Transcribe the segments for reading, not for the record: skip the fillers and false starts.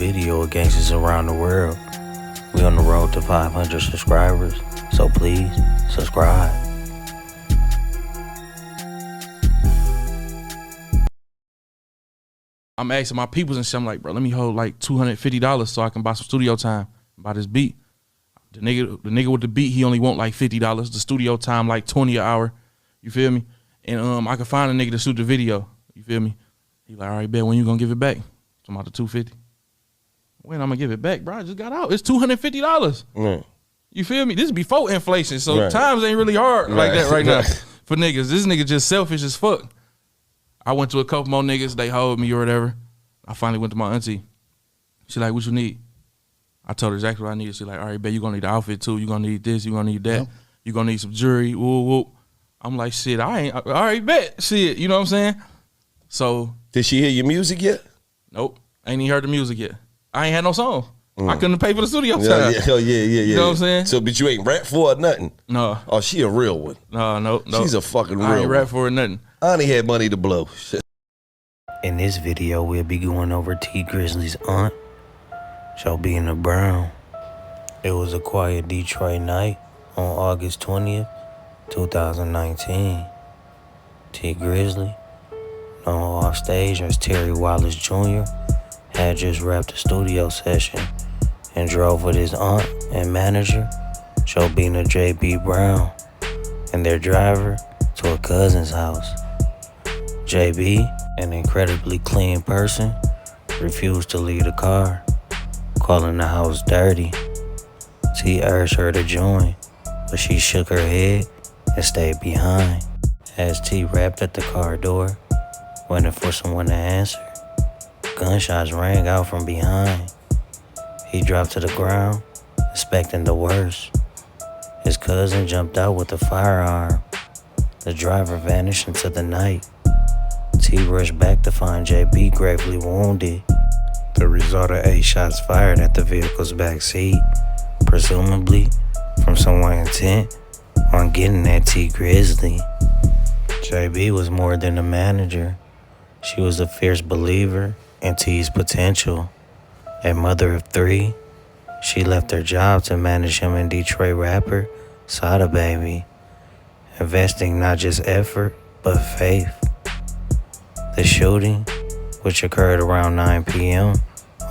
video of gangsters around the world. We on the road to 500 subscribers, so please subscribe. I'm asking my peoples and shit, I'm like, bro, let me hold like $250 so I can buy some studio time, buy this beat. The nigga with the beat, he only want like $50. The studio time like 20 an hour. You feel me? And I can find a nigga to shoot the video. You feel me? He like, all right, bet, when you gonna give it back? I'm about the $250. When I'm gonna give it back, bro? I just got out. It's $250. You feel me? This is before inflation, so times ain't really hard like that right now for niggas. This nigga just selfish as fuck. I went to a couple more niggas, they hold me or whatever. I finally went to my auntie. She like, what you need? I told her exactly what I needed. She like, all right, bet, you gonna need the outfit too. You gonna need this, you gonna need that. You gonna need some jewelry, whoop, whoop. I'm like, shit, I ain't, all right, bet, shit, you know what I'm saying? So. Did she hear your music yet? Nope, ain't even heard the music yet. I ain't had no song. I couldn't pay for the studio time. Yeah. You know what I'm saying? So, but you ain't rap for her nothing? No. Oh, she a real one. No. She's a fucking real one. I ain't rap for her nothing. I only had money to blow. Shit. In this video, we'll be going over Tee Grizzley's aunt, Jobina Brown. It was a quiet Detroit night on August 20th, 2019. Tee Grizzley, known off stage as Terry Wallace Jr., had just wrapped a studio session and drove with his aunt and manager, Jobina J.B. Brown, and their driver to a cousin's house. J.B., an incredibly clean person, refused to leave the car, calling the house dirty. T urged her to join, but she shook her head and stayed behind. As T rapped at the car door, waiting for someone to answer, gunshots rang out from behind. He dropped to the ground, expecting the worst. His cousin jumped out with a firearm. The driver vanished into the night. T rushed back to find JB gravely wounded. The result of 8 shots fired at the vehicle's back seat, presumably from someone intent on getting at Tee Grizzley. JB was more than a manager. She was a fierce believer in T's potential. A mother of 3, she left her job to manage him and Detroit rapper Sada Baby, investing not just effort, but faith. The shooting, which occurred around 9 p.m.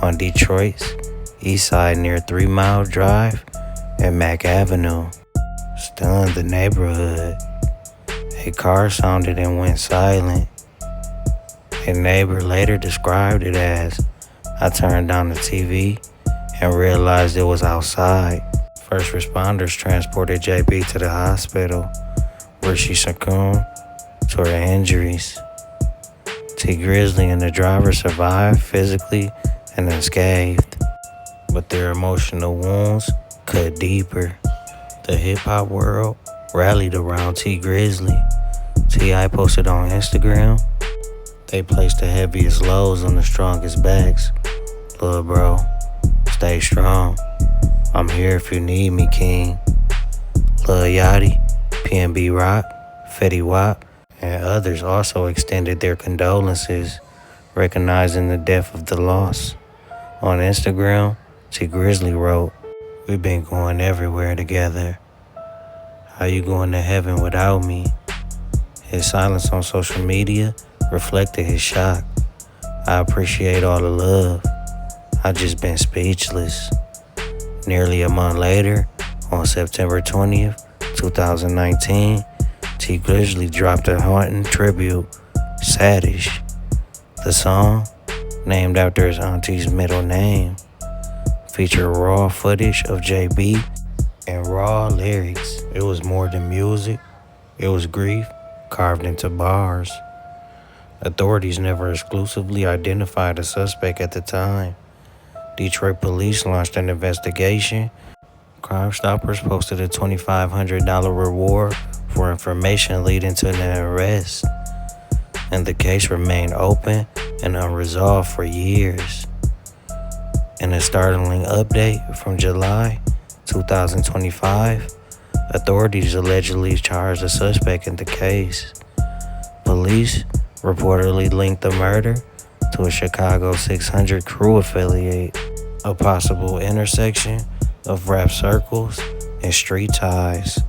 on Detroit's east side near 3 Mile Drive and Mack Avenue, stunned the neighborhood. A car sounded and went silent. A neighbor later described it as, I turned on the TV and realized it was outside. First responders transported JB to the hospital, where she succumbed to her injuries. Tee Grizzley and the driver survived physically and unscathed, but their emotional wounds cut deeper. The hip-hop world rallied around Tee Grizzley. T.I. posted on Instagram, they placed the heaviest loads on the strongest backs. Lil' bro, stay strong. I'm here if you need me, king. Lil Yachty, PNB Rock, Fetty Wap, and others also extended their condolences, recognizing the death of the loss. On Instagram, Tee Grizzley wrote, we've been going everywhere together. How you going to heaven without me? His silence on social media reflected his shock. I appreciate all the love. I just been speechless. Nearly a month later, on September 20th, 2019, Tee Grizzley dropped a haunting tribute, Saddish. The song, named after his auntie's middle name, featured raw footage of JB and raw lyrics. It was more than music, it was grief carved into bars. Authorities never exclusively identified a suspect at the time. Detroit police launched an investigation. Crime Stoppers posted a $2,500 reward for information leading to an arrest, and the case remained open and unresolved for years. In a startling update from July 2025, authorities allegedly charged a suspect in the case. Police reportedly linked the murder to a Chicago 600 crew affiliate. a possible intersection of rap circles and street ties,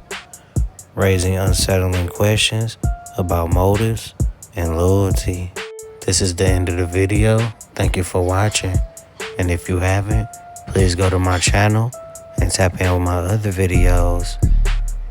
raising unsettling questions about motives and loyalty. This is the end of the video. Thank you for watching. And if you haven't, please go to my channel and tap in with my other videos.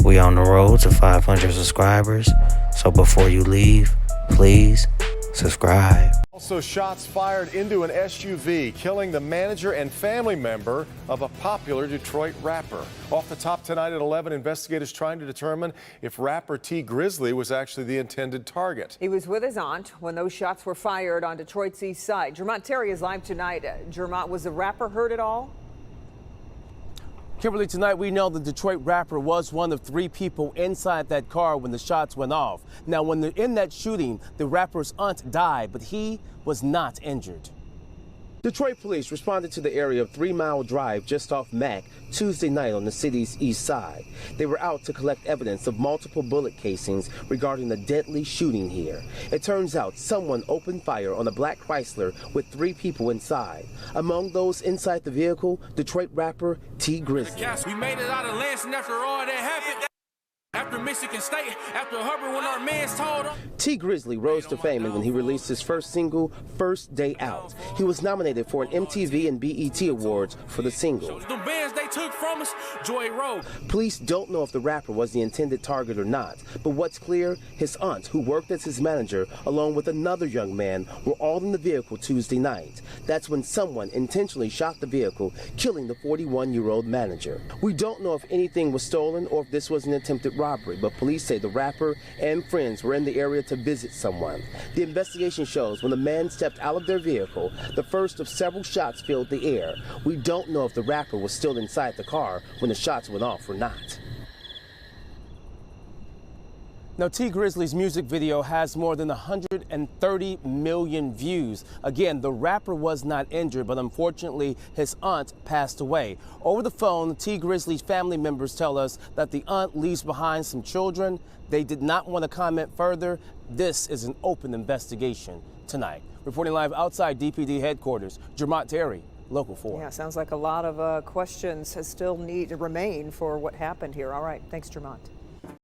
We on the road to 500 subscribers, so before you leave, please subscribe. Also, shots fired into an SUV, killing the manager and family member of a popular Detroit rapper. Off the top tonight at 11, investigators trying to determine if rapper Tee Grizzley was actually the intended target. He was with his aunt when those shots were fired on Detroit's east side. Jermont Terry is live tonight. Jermont, was the rapper hurt at all? Kimberly, tonight we know the Detroit rapper was one of 3 people inside that car when the shots went off. Now, when they're in that shooting, the rapper's aunt died, but he was not injured. Detroit police responded to the area of 3 Mile Drive just off Mack Tuesday night on the city's east side. They were out to collect evidence of multiple bullet casings regarding the deadly shooting here. It turns out someone opened fire on a black Chrysler with 3 people inside. Among those inside the vehicle, Detroit rapper Tee Grizzley. We made it out of Lansing after all that happened. After Michigan State, after Hubbard, when our mans told him. Tee Grizzley rose to fame when he released his first single, First Day Out. He was nominated for an MTV and BET Awards for the single. The bands they took from us, Joy Road. Police don't know if the rapper was the intended target or not, but what's clear, his aunt, who worked as his manager, along with another young man, were all in the vehicle Tuesday night. That's when someone intentionally shot the vehicle, killing the 41-year-old manager. We don't know if anything was stolen or if this was an attempted robbery, but police say the rapper and friends were in the area to visit someone. The investigation shows when the man stepped out of their vehicle, the first of several shots filled the air. We don't know if the rapper was still inside the car when the shots went off or not. Now, Tee Grizzley's music video has more than 130 million views. Again, the rapper was not injured, but unfortunately, his aunt passed away. Over the phone, Tee Grizzley's family members tell us that the aunt leaves behind some children. They did not want to comment further. This is an open investigation tonight. Reporting live outside DPD headquarters, Jermont Terry, Local 4. Yeah, sounds like a lot of questions still need to remain for what happened here. All right, thanks, Jermont.